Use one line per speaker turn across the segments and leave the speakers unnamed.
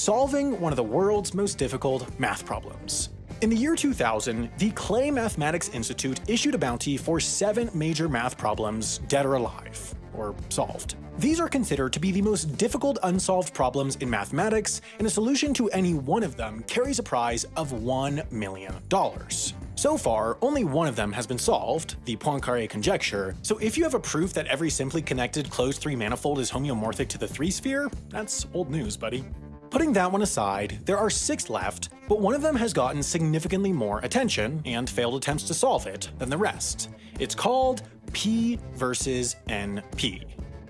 solving one of the world's most difficult math problems. In the year 2000, the Clay Mathematics Institute issued a bounty for 7 major math problems, dead or alive, or solved. These are considered to be the most difficult unsolved problems in mathematics, and a solution to any one of them carries a prize of $1 million. So far, only one of them has been solved, the Poincaré conjecture, so if you have a proof that every simply connected closed 3 manifold is homeomorphic to the 3 sphere, that's old news, buddy. Putting that one aside, there are 6 left, but one of them has gotten significantly more attention, and failed attempts to solve it, than the rest. It's called P versus NP.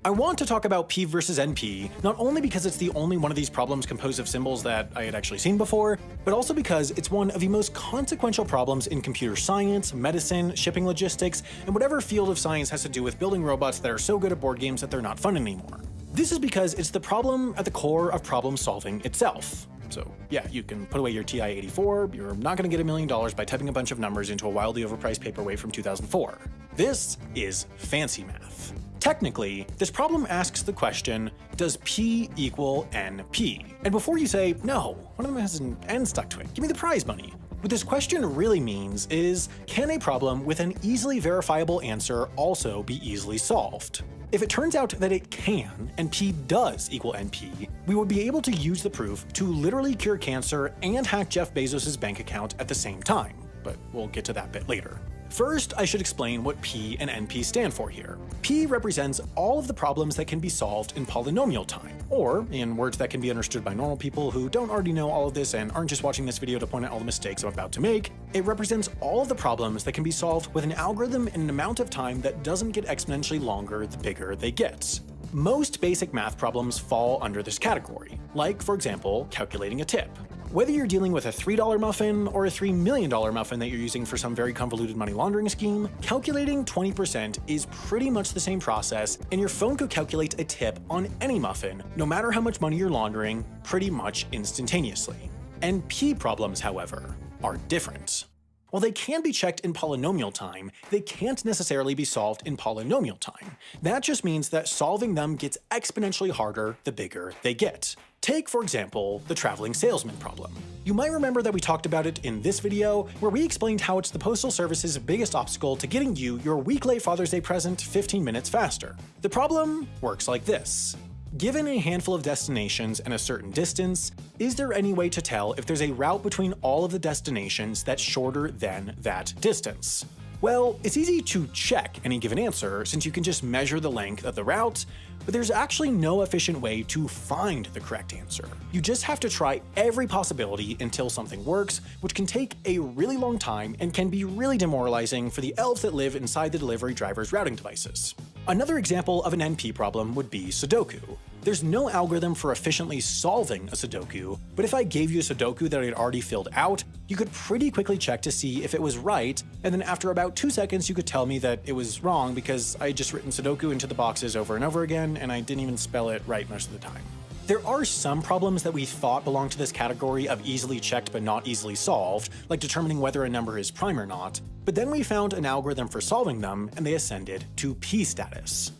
I want to talk about P versus NP, not only because it's the only one of these problems composed of symbols that I had actually seen before, but also because it's one of the most consequential problems in computer science, medicine, shipping logistics, and whatever field of science has to do with building robots that are so good at board games that they're not fun anymore. This is because it's the problem at the core of problem solving itself. So yeah, you can put away your TI-84, you're not going to get $1 million by typing a bunch of numbers into a wildly overpriced paperweight from 2004. This is fancy math. Technically, this problem asks the question, does P equal NP? And before you say, no, one of them has an N stuck to it, give me the prize money. What this question really means is, can a problem with an easily verifiable answer also be easily solved? If it turns out that it can, and P does equal NP, we would be able to use the proof to literally cure cancer and hack Jeff Bezos' bank account at the same time, but we'll get to that bit later. First, I should explain what P and NP stand for here. P represents all of the problems that can be solved in polynomial time, or, in words that can be understood by normal people who don't already know all of this and aren't just watching this video to point out all the mistakes I'm about to make, it represents all of the problems that can be solved with an algorithm in an amount of time that doesn't get exponentially longer the bigger they get. Most basic math problems fall under this category, like, for example, calculating a tip. Whether you're dealing with a $3 muffin or a $3 million muffin that you're using for some very convoluted money laundering scheme, calculating 20% is pretty much the same process, and your phone could calculate a tip on any muffin, no matter how much money you're laundering, pretty much instantaneously. NP problems, however, are different. While they can be checked in polynomial time, they can't necessarily be solved in polynomial time. That just means that solving them gets exponentially harder the bigger they get. Take, for example, the traveling salesman problem. You might remember that we talked about it in this video, where we explained how it's the Postal Service's biggest obstacle to getting you your week-late Father's Day present 15 minutes faster. The problem works like this. Given a handful of destinations and a certain distance, is there any way to tell if there's a route between all of the destinations that's shorter than that distance? Well, it's easy to check any given answer since you can just measure the length of the route, but there's actually no efficient way to find the correct answer. You just have to try every possibility until something works, which can take a really long time and can be really demoralizing for the elves that live inside the delivery driver's routing devices. Another example of an NP problem would be Sudoku. There's no algorithm for efficiently solving a Sudoku, but if I gave you a Sudoku that I had already filled out, you could pretty quickly check to see if it was right, and then after about 2 seconds you could tell me that it was wrong because I had just written Sudoku into the boxes over and over again, and I didn't even spell it right most of the time. There are some problems that we thought belonged to this category of easily checked but not easily solved, like determining whether a number is prime or not, but then we found an algorithm for solving them and they ascended to P status.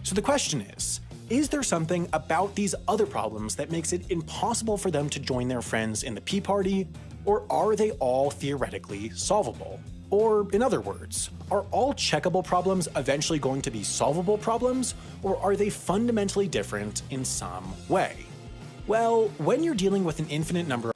So the question is there something about these other problems that makes it impossible for them to join their friends in the P party, or are they all theoretically solvable? Or, in other words, are all checkable problems eventually going to be solvable problems, or are they fundamentally different in some way? Well, when you're dealing with an infinite number